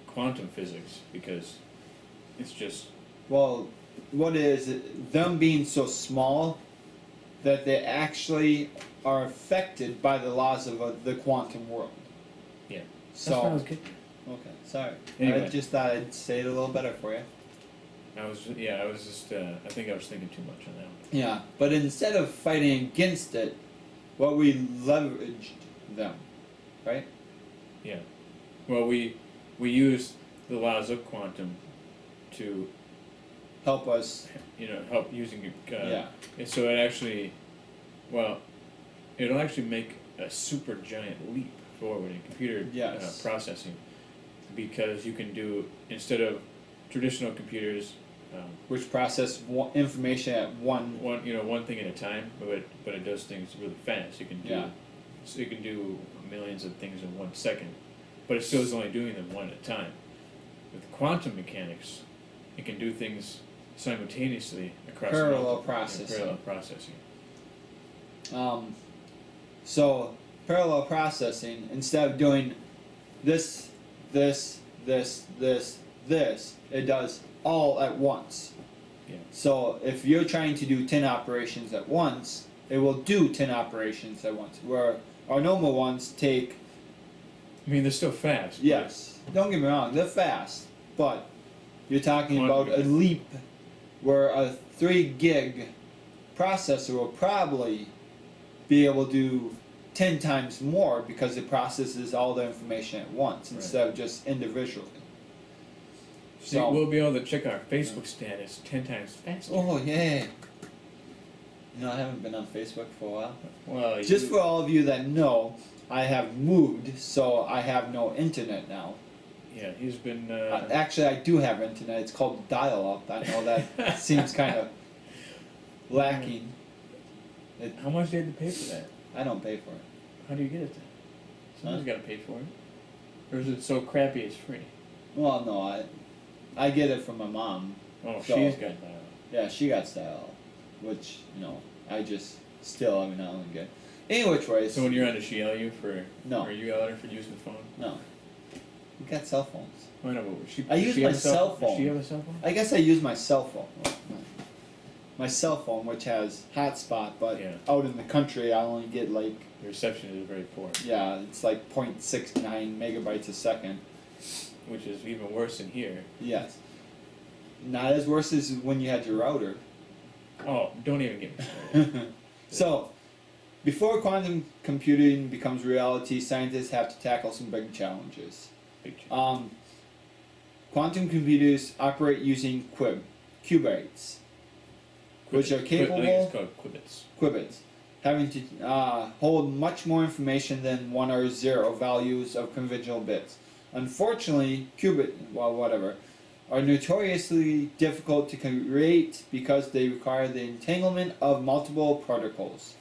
Speaker 1: quantum physics because it's just
Speaker 2: Well, what is it? Them being so small that they actually are affected by the laws of the quantum world.
Speaker 1: Yeah.
Speaker 2: So.
Speaker 1: getting.
Speaker 2: Okay, sorry.
Speaker 1: Anyway.
Speaker 2: I just thought I'd say it a little better for you.
Speaker 1: I was just I think I was thinking too much on that one.
Speaker 2: Yeah, but instead of fighting against it, what we leveraged them, right?
Speaker 1: Yeah. Well, we use the laws of quantum to
Speaker 2: Help us.
Speaker 1: help using
Speaker 2: Yeah.
Speaker 1: and so it actually, well, it'll actually make a super giant leap forward in computer
Speaker 2: Yes.
Speaker 1: processing because you can do instead of traditional computers.
Speaker 2: Which process information at one.
Speaker 1: One thing at a time, but it does things really fast. You can do
Speaker 2: Yeah.
Speaker 1: so you can do millions of things in 1 second, but it still is only doing them one at a time. With quantum mechanics, it can do things simultaneously across
Speaker 2: Parallel
Speaker 1: multiple-
Speaker 2: processing.
Speaker 1: Parallel processing.
Speaker 2: So parallel processing, instead of doing this, it does all at once.
Speaker 1: Yeah.
Speaker 2: So if you're trying to do 10 operations at once, it will do 10 operations at once. Where our normal ones take,
Speaker 1: I mean, they're still fast. but-
Speaker 2: yes, don't get me wrong, they're fast, but you're talking about a
Speaker 1: Quantum.
Speaker 2: leap where a 3 gig processor will probably be able to do 10 times more because it processes all the information at once
Speaker 1: Right.
Speaker 2: instead of just individually.
Speaker 1: See,
Speaker 2: So-
Speaker 1: we'll be able to check our Facebook status 10 times faster.
Speaker 2: Oh, yeah. I haven't been on Facebook for a while.
Speaker 1: Well,
Speaker 2: Just for all of you that know, I have moved, so I have no internet now.
Speaker 1: yeah, he's been.
Speaker 2: Actually, I do have internet. It's called dial-up. I know that seems kind of lacking.
Speaker 1: How much did you have to pay for that?
Speaker 2: I don't pay for it.
Speaker 1: How do you get it then? Someone's got to pay for it. Or is it so crappy it's free?
Speaker 2: Well, no, I get it from my mom.
Speaker 1: Oh,
Speaker 2: So-
Speaker 1: she's got dial.
Speaker 2: Yeah, she got dial-up, which I just still every now and again. Anyway, Troy.
Speaker 1: So when you're on, does she yell at you for?
Speaker 2: No.
Speaker 1: Or you yell at her for using the phone?
Speaker 2: No. We got cell phones.
Speaker 1: I know, but
Speaker 2: I use my cell phone.
Speaker 1: Does she have a cell phone?
Speaker 2: I guess I use my cell phone. My cell phone, which has hotspot, but
Speaker 1: Yeah.
Speaker 2: out in the country, I only get like,
Speaker 1: The reception is very poor,
Speaker 2: yeah, it's like 0.69 megabytes a second.
Speaker 1: which is even worse than here.
Speaker 2: Yes. Not as worse as when you had your router.
Speaker 1: Oh, don't even get me started.
Speaker 2: So, before quantum computing becomes reality, scientists have to tackle some big challenges.
Speaker 1: Big change.
Speaker 2: Quantum computers operate using qubits, which are
Speaker 1: I think
Speaker 2: capable
Speaker 1: it's called qubits.
Speaker 2: having to hold much more information than 1 or 0 values of conventional bits. Unfortunately, are notoriously difficult to create because they require the entanglement of multiple particles.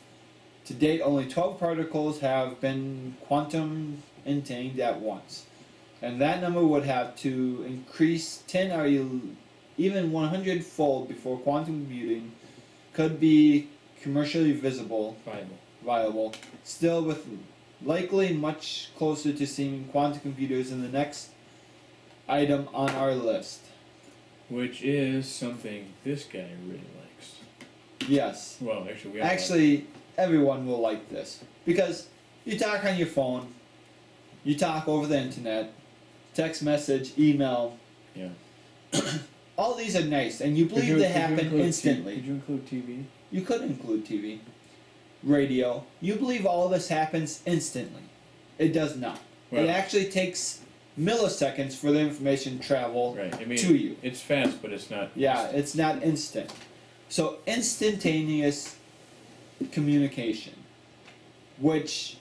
Speaker 2: To date, only 12 particles have been quantum entangled at once, and that number would have to increase 10 or even 100-fold before quantum computing could be commercially viable. Still, with likely much closer to seeing quantum computers in the next item on our list.
Speaker 1: Which is something this guy really likes.
Speaker 2: Yes.
Speaker 1: Well, actually,
Speaker 2: Everyone will like this. Because you talk on your phone, you talk over the internet, text message, email.
Speaker 1: Yeah.
Speaker 2: All these are nice, and you believe they happen instantly.
Speaker 1: Could you include TV?
Speaker 2: You could include TV. Radio. You believe all this happens instantly. It does not.
Speaker 1: Well,
Speaker 2: it actually takes milliseconds for the information to travel
Speaker 1: right. I mean,
Speaker 2: to you.
Speaker 1: It's fast, but it's not.
Speaker 2: Yeah, it's not instant. So instantaneous communication, which,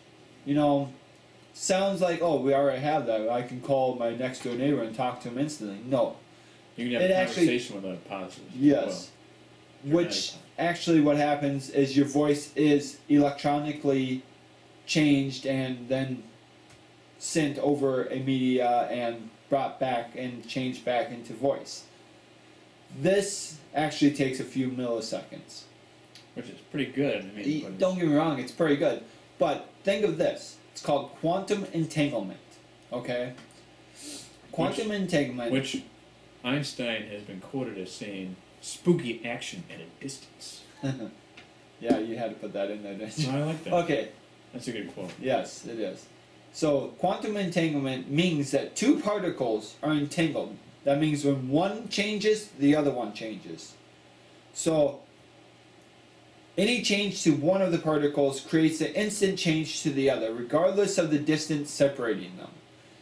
Speaker 2: sounds like, oh, we already have that. I can call my next door neighbor and talk to him instantly. No.
Speaker 1: You can have a conversation without a pause.
Speaker 2: Yes. Which actually what happens is your voice is electronically changed and then sent over a media and brought back and changed back into voice. This actually takes a few milliseconds.
Speaker 1: Which is pretty good. I mean,
Speaker 2: Don't get me wrong, it's pretty good. But think of this. It's called quantum entanglement. Okay? Quantum entanglement.
Speaker 1: Which Einstein has been quoted as saying, spooky action at a distance.
Speaker 2: Yeah, you had to put that in there, didn't you?
Speaker 1: I like that.
Speaker 2: Okay.
Speaker 1: That's a good quote.
Speaker 2: Yes, it is. So, quantum entanglement means that two particles are entangled. That means when one changes, the other one changes. So, any change to one of the particles creates an instant change to the other, regardless of the distance separating them.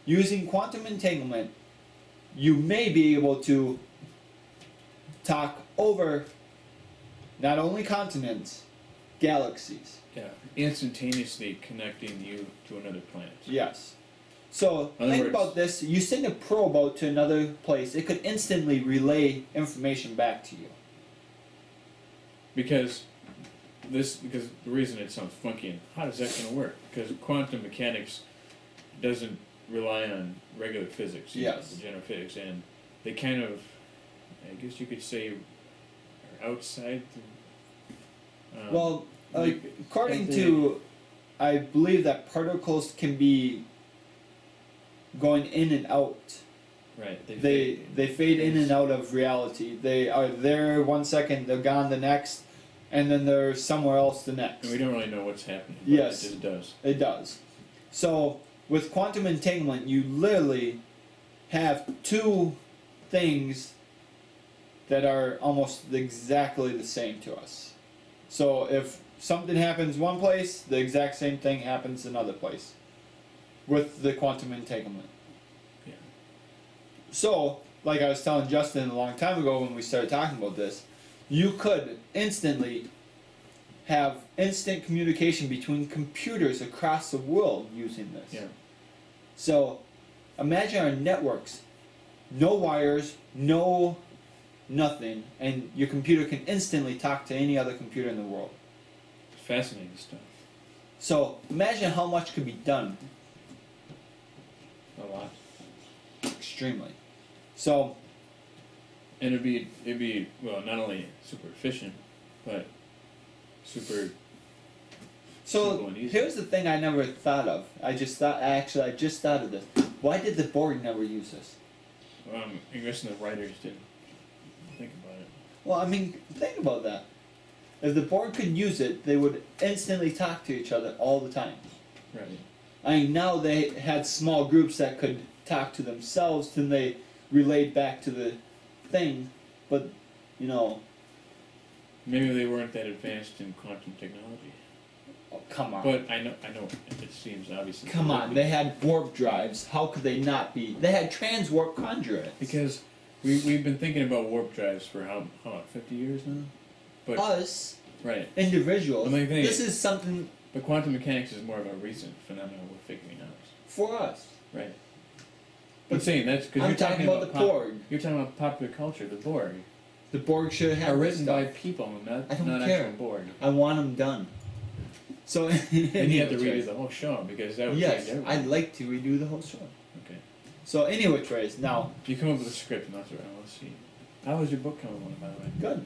Speaker 2: Using quantum entanglement, you may be able to talk over not only continents, galaxies.
Speaker 1: Yeah. Instantaneously connecting you to another planet.
Speaker 2: Yes. So, think about this. You send a probe out to another place, it could instantly relay information back to you.
Speaker 1: Because the reason it sounds funky and how is that going to work? Because quantum mechanics doesn't rely on regular physics,
Speaker 2: yes,
Speaker 1: the general physics, and they kind of, I guess you could say, are outside.
Speaker 2: According to, I believe that particles can be going in and out.
Speaker 1: Right.
Speaker 2: They fade in and out of reality. They are there 1 second, they're gone the next, and then they're somewhere else the next.
Speaker 1: And we don't really know what's happening. But
Speaker 2: yes,
Speaker 1: it just does.
Speaker 2: It does. So with quantum entanglement, you literally have two things that are almost exactly the same to us. So if something happens one place, the exact same thing happens another place with the quantum entanglement.
Speaker 1: Yeah.
Speaker 2: So, like I was telling Justin a long time ago when we started talking about this, you could instantly have instant communication between computers across the world using this.
Speaker 1: Yeah.
Speaker 2: So, imagine our networks, no wires, no nothing, and your computer can instantly talk to any other computer in the world.
Speaker 1: Fascinating stuff.
Speaker 2: So, imagine how much could be done.
Speaker 1: A lot.
Speaker 2: Extremely. So,
Speaker 1: and it'd be well, not only super efficient, but super.
Speaker 2: So
Speaker 1: simple and easy.
Speaker 2: here's the thing I never thought of. I just thought of this. Why did the Borg never use this?
Speaker 1: I guess the writers didn't think about it.
Speaker 2: Well, I mean, think about that. If the Borg could use it, they would instantly talk to each other all the time.
Speaker 1: Right.
Speaker 2: I mean, now they had small groups that could talk to themselves, then they relayed back to the thing, but, you know...
Speaker 1: Maybe they weren't that advanced in quantum technology.
Speaker 2: Oh, come on.
Speaker 1: But I know, it seems obvious.
Speaker 2: Come on, they had warp drives. How could they not be? They had transwarp conduits.
Speaker 1: Because we've been thinking about warp drives for how 50 years now? But
Speaker 2: us,
Speaker 1: right.
Speaker 2: individuals,
Speaker 1: Well,
Speaker 2: this is something...
Speaker 1: But quantum mechanics is more of a recent phenomenon we're figuring out.
Speaker 2: For us.
Speaker 1: Right. But I'm saying that's because
Speaker 2: I'm
Speaker 1: you're talking about
Speaker 2: the Borg.
Speaker 1: You're talking about popular culture, the Borg.
Speaker 2: The Borg should have
Speaker 1: Are written
Speaker 2: stuff.
Speaker 1: by people,
Speaker 2: I don't
Speaker 1: not
Speaker 2: care.
Speaker 1: actual Borg.
Speaker 2: I want them done. So
Speaker 1: And you have to redo the whole show because that would change
Speaker 2: Yes,
Speaker 1: everything.
Speaker 2: I'd like to redo the whole show.
Speaker 1: Okay.
Speaker 2: So anyway, Trace, now...
Speaker 1: You come up with a script and that's around. Let's see. How was your book coming along, by the way?
Speaker 2: Good.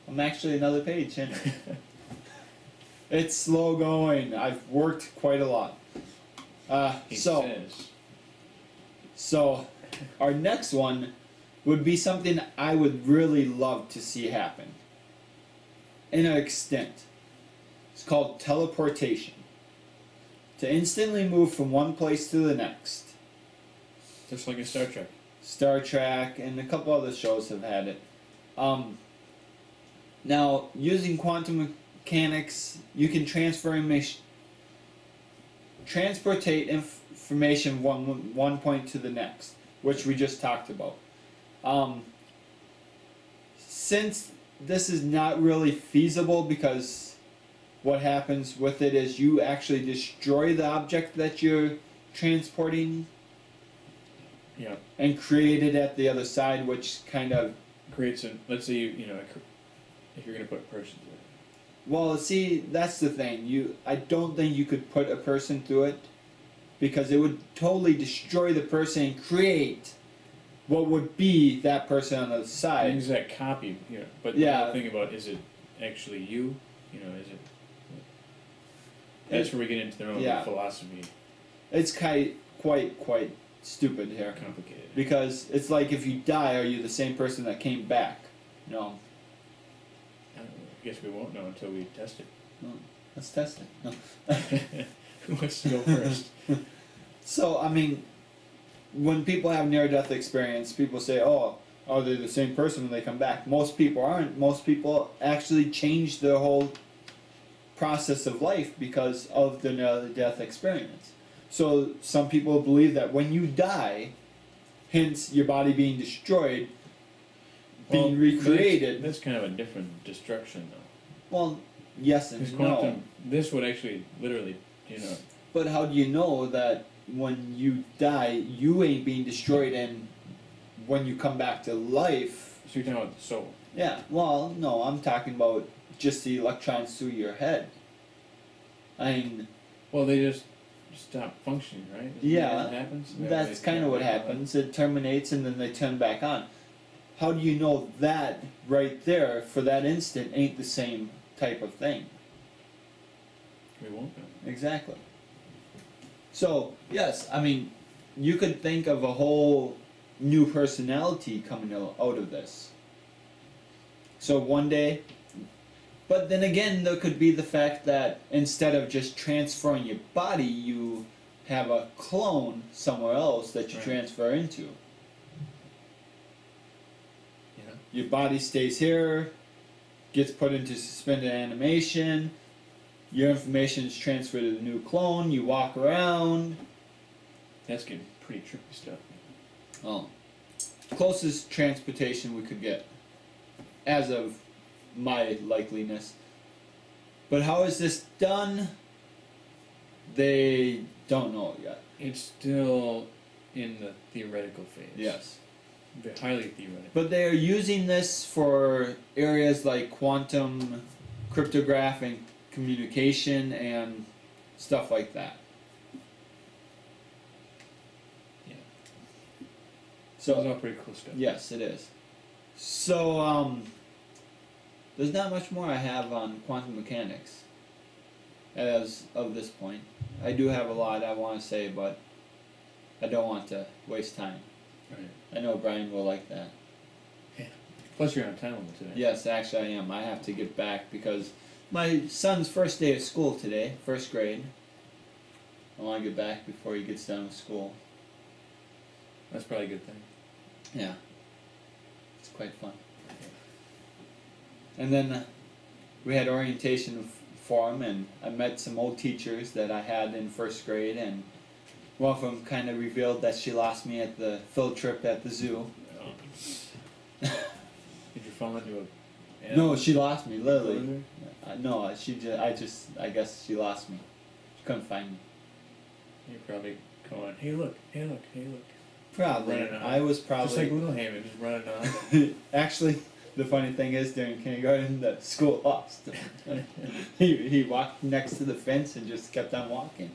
Speaker 2: I'm actually another page in it. It's slow going. I've worked quite a lot.
Speaker 1: He
Speaker 2: So our next one would be something I would really love to see happen. In an extent. It's called teleportation. To instantly move from one place to the next.
Speaker 1: Just like in Star Trek.
Speaker 2: Star Trek and a couple other shows have had it. Now, using quantum mechanics, you can transportate information one point to the next, which we just talked about. Since this is not really feasible because what happens with it is you actually destroy the object that you're transporting
Speaker 1: Yeah.
Speaker 2: and create it at the other side, which kind of...
Speaker 1: Creates a, let's say you know, if you're going to put a person through it.
Speaker 2: Well, see, that's the thing. I don't think you could put a person through it because it would totally destroy the person and create what would be that person on the side.
Speaker 1: An exact copy, you know. But
Speaker 2: Yeah.
Speaker 1: the thing about, is it actually you? You know, is it... That's where we get into their own
Speaker 2: Yeah.
Speaker 1: philosophy.
Speaker 2: It's quite stupid here.
Speaker 1: Complicated.
Speaker 2: Because it's like if you die, are you the same person that came back? No.
Speaker 1: I guess we won't know until we test it.
Speaker 2: No. Let's test it. No.
Speaker 1: Who wants to go first?
Speaker 2: So, I mean, when people have near-death experience, people say, oh, are they the same person when they come back? Most people aren't. Most people actually change their whole process of life because of the near-death experience. So some people believe that when you die, hence your body being destroyed, being recreated...
Speaker 1: That's kind of a different destruction, though.
Speaker 2: Well, yes and no.
Speaker 1: This would actually, literally, you know...
Speaker 2: But how do you know that when you die, you ain't being destroyed, and when you come back to life...
Speaker 1: So you're talking about the soul?
Speaker 2: Yeah, well, no, I'm talking about just the electrons through your head. I mean...
Speaker 1: Well, they just stop functioning, right? Isn't
Speaker 2: Yeah,
Speaker 1: that what happens?
Speaker 2: that's kind of what happens. It terminates and then they turn back on. How do you know that right there, for that instant, ain't the same type of thing?
Speaker 1: We won't know.
Speaker 2: Exactly. So, yes, I mean, you could think of a whole new personality coming out of this. So one day, but then again, there could be the fact that instead of just transferring your body, you have a clone somewhere else that you
Speaker 1: Right.
Speaker 2: transfer into.
Speaker 1: Yeah.
Speaker 2: Your body stays here, gets put into suspended animation, your information is transferred to the new clone, you walk around.
Speaker 1: That's getting pretty trippy stuff.
Speaker 2: Oh. Closest transportation we could get, as of my likeliness. But how is this done? They don't know yet.
Speaker 1: It's still in the theoretical phase.
Speaker 2: Yes.
Speaker 1: They're highly theoretical.
Speaker 2: But they're using this for areas like quantum cryptographic communication and stuff like that.
Speaker 1: Yeah.
Speaker 2: So
Speaker 1: It's all pretty cool stuff.
Speaker 2: yes, it is. So there's not much more I have on quantum mechanics as of this point. I do have a lot I want to say, but I don't want to waste time.
Speaker 1: Right.
Speaker 2: I know Brian will like that.
Speaker 1: Plus, you're on time limit today.
Speaker 2: Yes, actually I am. I have to get back because my son's first day of school today, first grade. I want to get back before he gets done with school.
Speaker 1: That's probably a good thing.
Speaker 2: Yeah. It's quite fun. And then we had orientation for him, and I met some old teachers that I had in first grade, and one of them kind of revealed that she lost me at the field trip at the zoo.
Speaker 1: Did you fall into a...
Speaker 2: No, she lost me, literally.
Speaker 1: Further?
Speaker 2: No, I guess she lost me. She couldn't find me.
Speaker 1: You're probably going, hey look, hey look, hey look.
Speaker 2: Probably.
Speaker 1: Running on.
Speaker 2: I was probably...
Speaker 1: Just like Little Hammond, just running on.
Speaker 2: Actually, the funny thing is, during kindergarten, the school lost him. he walked next to the fence and just kept on walking.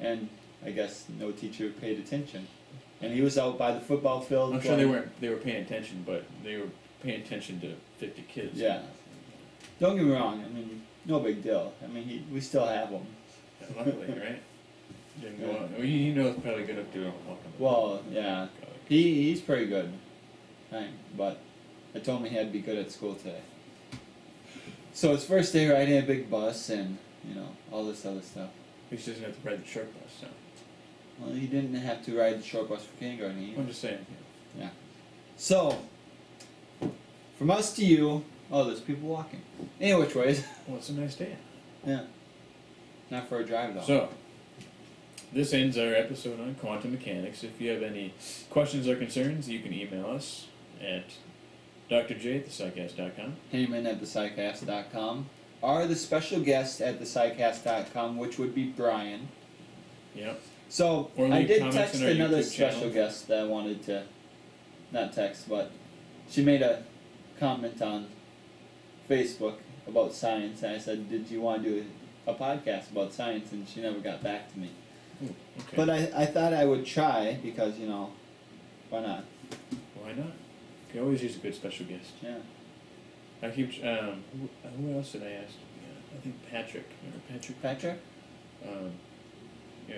Speaker 2: And I guess no teacher paid attention. And he was out by the football field.
Speaker 1: I'm sure they were paying attention, but they were paying attention to 50 kids.
Speaker 2: Yeah. Don't get me wrong. I mean, no big deal. I mean, we still have him.
Speaker 1: Yeah, luckily, right? Didn't go on. I mean, he knows probably good up to walking.
Speaker 2: Well, yeah. He's pretty good. Right. But I told him he had to be good at school today. So his first day riding a big bus and, all this other stuff.
Speaker 1: He just doesn't have to ride the short bus, so.
Speaker 2: Well, he didn't have to ride the short bus for kindergarten either.
Speaker 1: I'm just saying.
Speaker 2: Yeah. So, from us to you, there's people walking. Any which ways.
Speaker 1: Well, it's a nice day.
Speaker 2: Yeah. Not for a drive though.
Speaker 1: So, this ends our episode on quantum mechanics. If you have any questions or concerns, you can email us at drj@thescicast.com.
Speaker 2: Heyman at thescicast.com. Or the special guest at thescicast.com, which would be Brian.
Speaker 1: Yep.
Speaker 2: So,
Speaker 1: Or
Speaker 2: I
Speaker 1: leave
Speaker 2: did
Speaker 1: comments
Speaker 2: text
Speaker 1: on our
Speaker 2: another
Speaker 1: YouTube
Speaker 2: special
Speaker 1: channel.
Speaker 2: guest that I wanted to, not text, but she made a comment on Facebook about science, and I said, did you want to do a podcast about science? And she never got back to me.
Speaker 1: Ooh, okay.
Speaker 2: But I thought I would try, because, why not?
Speaker 1: Why not? You can always use a good special guest.
Speaker 2: Yeah.
Speaker 1: I keep. Who else did I ask? I think Patrick. Remember Patrick?
Speaker 2: Patrick?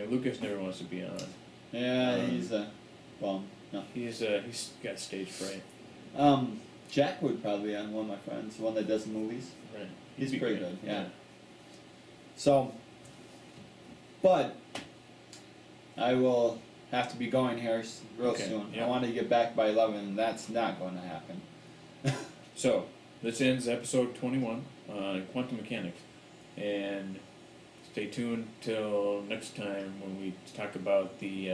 Speaker 1: Lucas never wants to be on.
Speaker 2: Yeah, he's a bum. No.
Speaker 1: He's got stage fright.
Speaker 2: Jack would probably be on one of my friends, the one that does movies.
Speaker 1: Right.
Speaker 2: He's
Speaker 1: He'd be
Speaker 2: pretty
Speaker 1: great.
Speaker 2: good, yeah. So, but I will have to be going here real
Speaker 1: Okay,
Speaker 2: soon.
Speaker 1: yeah.
Speaker 2: I want to get back by 11, and that's not going to happen.
Speaker 1: So, this ends episode 21 on quantum mechanics. And stay tuned till next time when we talk about the